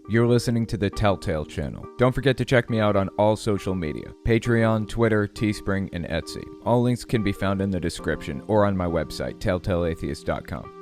You're listening to the Telltale channel. Don't forget to check me out on all social media: Patreon, Twitter, Teespring, and Etsy. All links can be found in the description or on my website, telltaleatheist.com.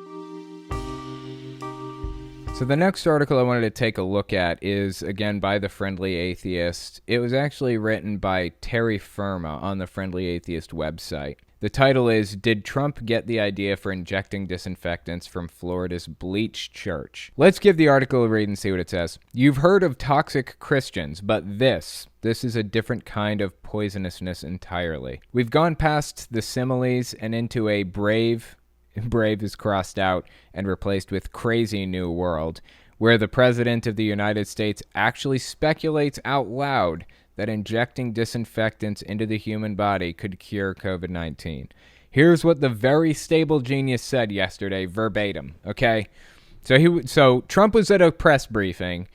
So the next article I wanted to take a look at is, again, by The Friendly Atheist. It was actually written by Terry Firma on the Friendly Atheist website. The title is, Did Trump Get the Idea for Injecting Disinfectants from Florida's Bleach Church? Let's give the article a read and see what it says. You've heard of toxic Christians, but this is a different kind of poisonousness entirely. We've gone past the similes and into a brave is crossed out and replaced with crazy new world, where the President of the United States actually speculates out loud that injecting disinfectants into the human body could cure COVID-19. Here's what the very stable genius said yesterday, verbatim, okay? So Trump was at a press briefing,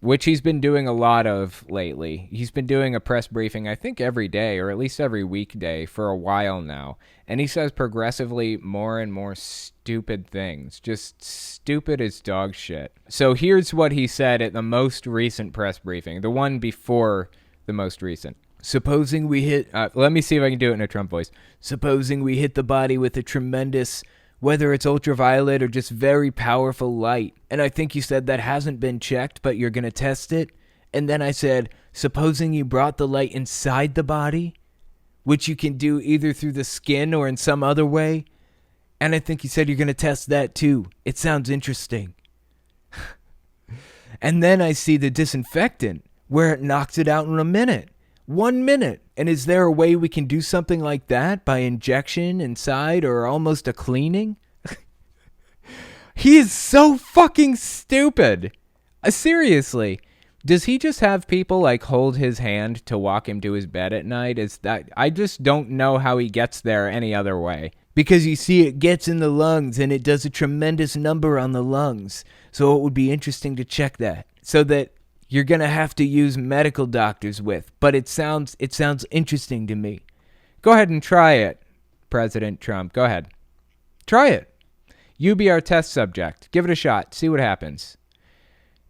which he's been doing a lot of lately. He's been doing a press briefing, I think, every day, or at least every weekday for a while now. And he says progressively more and more stupid things. Just stupid as dog shit. So here's what he said at the most recent press briefing, the one before the most recent. Supposing we hit, let me see if I can do it in a Trump voice. Supposing we hit the body with a tremendous, whether it's ultraviolet or just very powerful light. And I think you said that hasn't been checked, but you're going to test it. And then I said, supposing you brought the light inside the body, which you can do either through the skin or in some other way. And I think you said you're going to test that too. It sounds interesting. And then I see the disinfectant, where it knocks it out in a minute. 1 minute. And is there a way we can do something like that by injection inside or almost a cleaning? He is so fucking stupid. Seriously. Does he just have people like hold his hand to walk him to his bed at night? I just don't know how he gets there any other way. Because you see, it gets in the lungs and it does a tremendous number on the lungs. So it would be interesting to check that. So that you're going to have to use medical doctors with. But it sounds interesting to me. Go ahead and try it, President Trump. Go ahead. Try it. You be our test subject. Give it a shot. See what happens.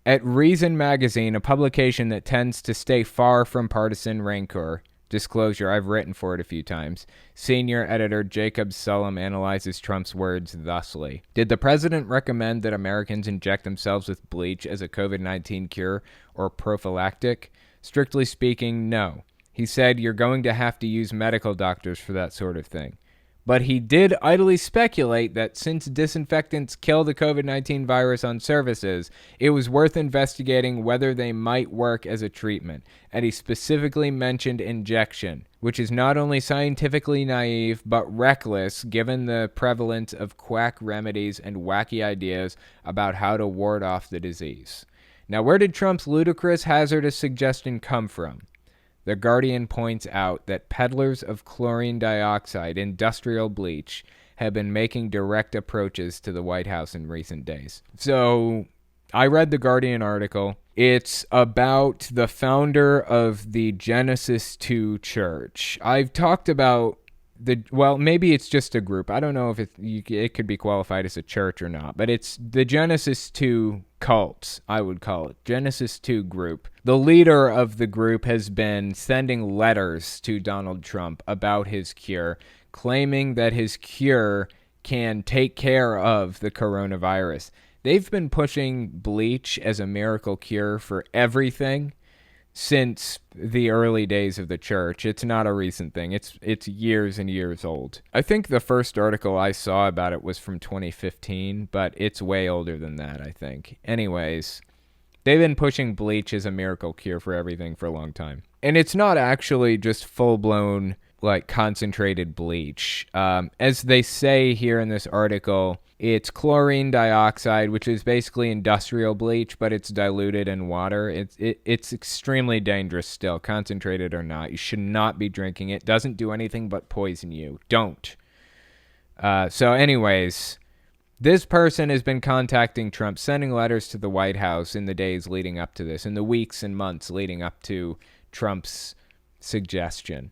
At Reason Magazine, a publication that tends to stay far from partisan rancor, disclosure, I've written for it a few times, senior editor Jacob Sullum analyzes Trump's words thusly. Did the president recommend that Americans inject themselves with bleach as a COVID-19 cure or prophylactic? Strictly speaking, no. He said you're going to have to use medical doctors for that sort of thing. But he did idly speculate that since disinfectants kill the COVID-19 virus on surfaces, it was worth investigating whether they might work as a treatment. And he specifically mentioned injection, which is not only scientifically naive, but reckless given the prevalence of quack remedies and wacky ideas about how to ward off the disease. Now, where did Trump's ludicrous, hazardous suggestion come from? The Guardian points out that peddlers of chlorine dioxide, industrial bleach, have been making direct approaches to the White House in recent days. So, I read the Guardian article. It's about the founder of the Genesis 2 Church. I've talked about maybe it's just a group. I don't know if it could be qualified as a church or not, but it's the Genesis 2 cult, I would call it. Genesis 2 group. The leader of the group has been sending letters to Donald Trump about his cure, claiming that his cure can take care of the coronavirus. They've been pushing bleach as a miracle cure for everything since the early days of the church. It's not a recent thing. It's years and years old. I think the first article I saw about it was from 2015, but it's way older than that, I think. Anyways, they've been pushing bleach as a miracle cure for everything for a long time. And it's not actually just full-blown, like, concentrated bleach. As they say here in this article, it's chlorine dioxide, which is basically industrial bleach, but it's diluted in water. It's extremely dangerous still, concentrated or not. You should not be drinking it. It doesn't do anything but poison you. Don't. So anyways, this person has been contacting Trump, sending letters to the White House in the days leading up to this, in the weeks and months leading up to Trump's suggestion.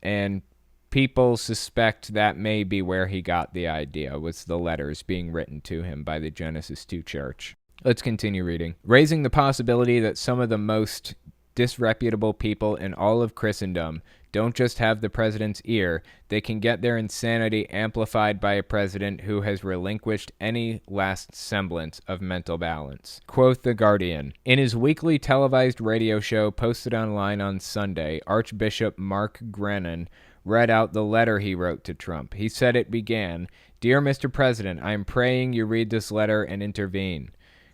And people suspect that may be where he got the idea, was the letters being written to him by the Genesis 2 Church. Let's continue reading. Raising the possibility that some of the most disreputable people in all of Christendom don't just have the president's ear, they can get their insanity amplified by a president who has relinquished any last semblance of mental balance. Quoth The Guardian. In his weekly televised radio show posted online on Sunday, Archbishop Mark Grennan read out the letter he wrote to Trump. He said it began, "Dear Mr. President, I am praying you read this letter and intervene."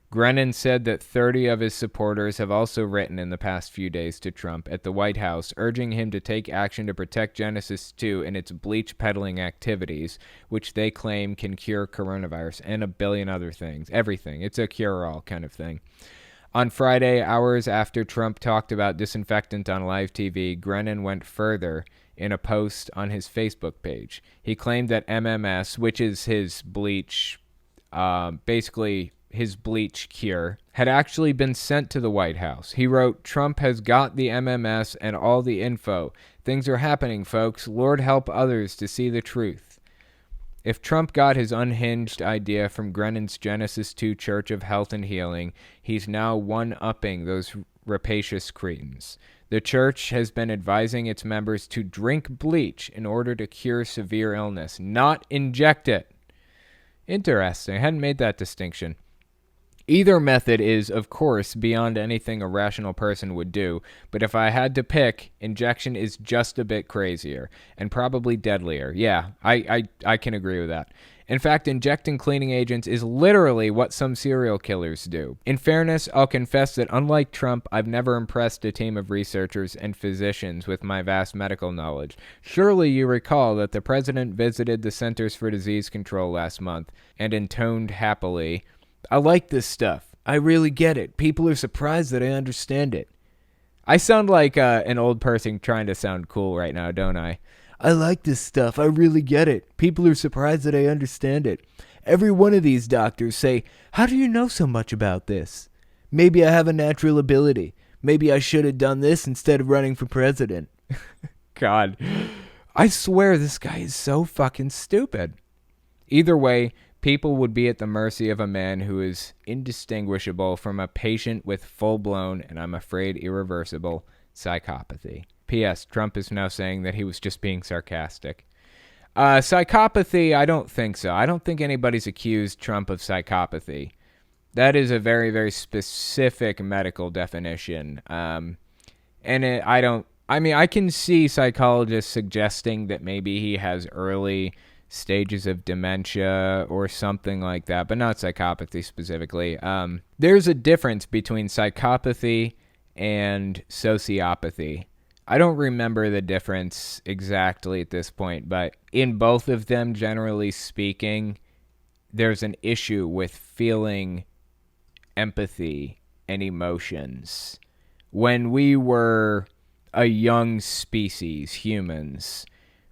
Grennan said that 30 of his supporters have also written in the past few days to Trump at the White House, urging him to take action to protect Genesis 2 and its bleach-peddling activities, which they claim can cure coronavirus and a billion other things. Everything. It's a cure-all kind of thing. On Friday, hours after Trump talked about disinfectant on live TV, Grennan went further in a post on his Facebook page. He claimed that MMS, which is his bleach, basically his bleach cure, had actually been sent to the White House. He wrote, "Trump has got the MMS and all the info. Things are happening, folks. Lord help others to see the truth." If Trump got his unhinged idea from Grennan's Genesis 2 Church of Health and Healing, he's now one-upping those rapacious cretins. The church has been advising its members to drink bleach in order to cure severe illness, not inject it. Interesting. I hadn't made that distinction. Either method is, of course, beyond anything a rational person would do, but if I had to pick, injection is just a bit crazier, and probably deadlier. Yeah, I can agree with that. In fact, injecting cleaning agents is literally what some serial killers do. In fairness, I'll confess that unlike Trump, I've never impressed a team of researchers and physicians with my vast medical knowledge. Surely you recall that the president visited the Centers for Disease Control last month and intoned happily, "I like this stuff. I really get it. People are surprised that I understand it." I sound like an old person trying to sound cool right now, don't I? "I like this stuff. I really get it. People are surprised that I understand it. Every one of these doctors say, 'How do you know so much about this?' Maybe I have a natural ability. Maybe I should have done this instead of running for president." God, I swear this guy is so fucking stupid. Either way, people would be at the mercy of a man who is indistinguishable from a patient with full-blown, and I'm afraid irreversible, psychopathy. P.S. Trump is now saying that he was just being sarcastic. Psychopathy, I don't think so. I don't think anybody's accused Trump of psychopathy. That is a very, very specific medical definition. I can see psychologists suggesting that maybe he has early stages of dementia or something like that, but not psychopathy specifically. There's a difference between psychopathy and sociopathy. I don't remember the difference exactly at this point, but in both of them, generally speaking, there's an issue with feeling empathy and emotions. When we were a young species, humans,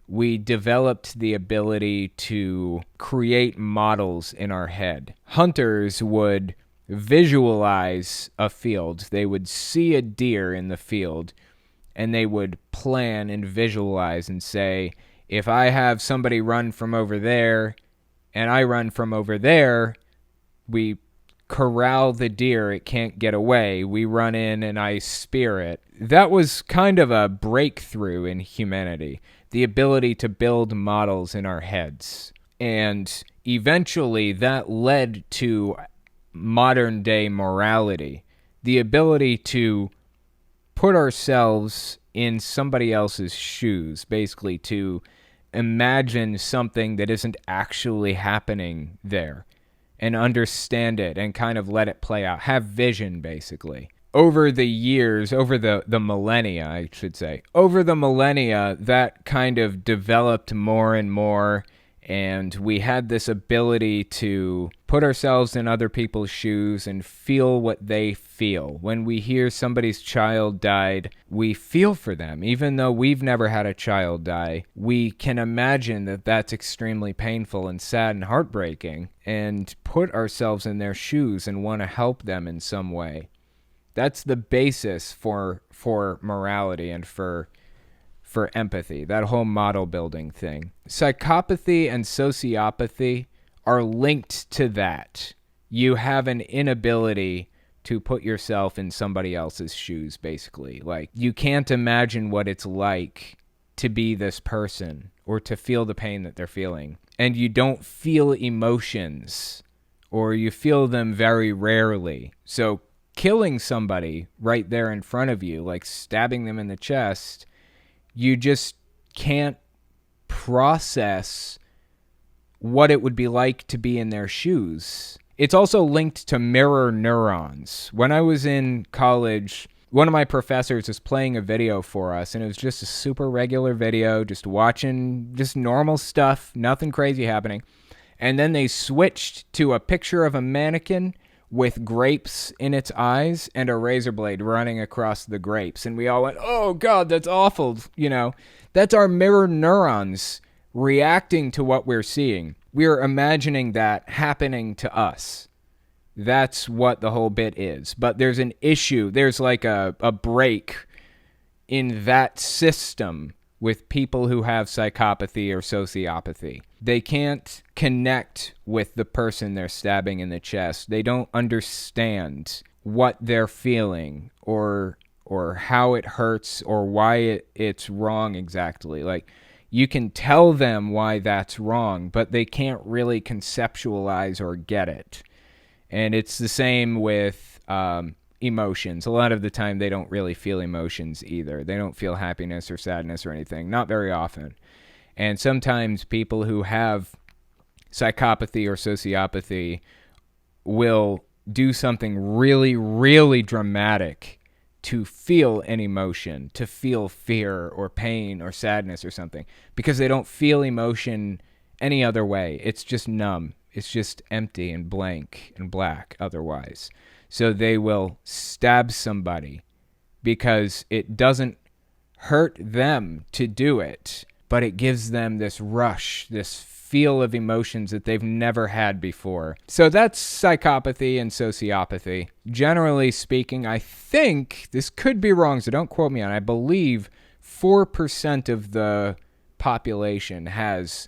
we developed the ability to create models in our head. Hunters would visualize a field. They would see a deer in the field, and they would plan and visualize and say, if I have somebody run from over there and I run from over there, we corral the deer, it can't get away. We run in and I spear it. That was kind of a breakthrough in humanity, the ability to build models in our heads. And eventually that led to modern day morality, the ability to put ourselves in somebody else's shoes, basically to imagine something that isn't actually happening there and understand it and kind of let it play out, have vision, basically. Over the years, over the millennia, I should say, over the millennia, that kind of developed more and more, and we had this ability to put ourselves in other people's shoes and feel what they feel. When we hear somebody's child died, we feel for them. Even though we've never had a child die, we can imagine that that's extremely painful and sad and heartbreaking, and put ourselves in their shoes and want to help them in some way. That's the basis for morality and for empathy, that whole model building thing. Psychopathy and sociopathy are linked to that. you have an inability to put yourself in somebody else's shoes, basically. Like, you can't imagine what it's like to be this person or to feel the pain that they're feeling. And you don't feel emotions, or you feel them very rarely. So killing somebody right there in front of you, like stabbing them in the chest, you just can't process what it would be like to be in their shoes. It's also linked to mirror neurons. When I was in college, one of my professors was playing a video for us, and it was just a super regular video, just watching just normal stuff, nothing crazy happening. And then they switched to a picture of a mannequin with grapes in its eyes and a razor blade running across the grapes. And we all went, oh God, that's awful. That's our mirror neurons reacting to what we're seeing. We're imagining that happening to us. That's what the whole bit is. But there's an issue. There's like a break in that system with people who have psychopathy or sociopathy. They can't connect with the person they're stabbing in the chest. They don't understand what they're feeling or how it hurts or why it's wrong exactly. Like, you can tell them why that's wrong, but they can't really conceptualize or get it. And it's the same with emotions. A lot of the time, they don't really feel emotions either. They don't feel happiness or sadness or anything. Not very often. And sometimes people who have psychopathy or sociopathy will do something really, really dramatic to feel an emotion, to feel fear or pain or sadness or something, because they don't feel emotion any other way. It's just numb. It's just empty and blank and black otherwise. So they will stab somebody because it doesn't hurt them to do it, but it gives them this rush, this feel of emotions that they've never had before. So that's psychopathy and sociopathy. Generally speaking, I think, this could be wrong, so don't quote me on it, I believe 4% of the population has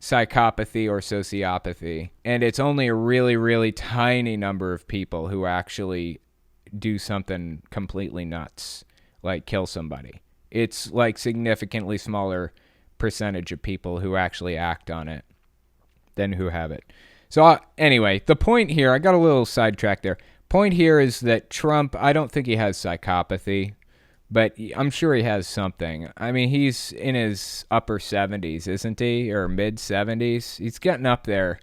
psychopathy or sociopathy, and it's only a really, really tiny number of people who actually do something completely nuts, like kill somebody. It's like significantly smaller percentage of people who actually act on it than who have it. So anyway, the point here, I got a little sidetracked there. Point here is that Trump, I don't think he has psychopathy, but I'm sure he has something. I mean, he's in his upper 70s, isn't he? Or mid 70s. He's getting up there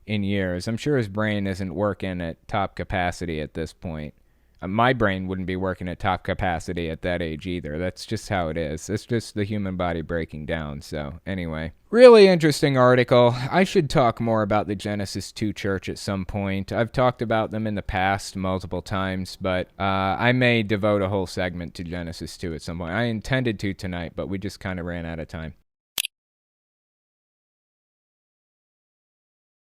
in years. I'm sure his brain isn't working at top capacity at this point. My brain wouldn't be working at top capacity at that age either. That's just how it is. It's just the human body breaking down. So anyway, really interesting article. I should talk more about the Genesis 2 Church at some point. I've talked about them in the past multiple times, but I may devote a whole segment to Genesis 2 at some point. I intended to tonight, but we just kind of ran out of time.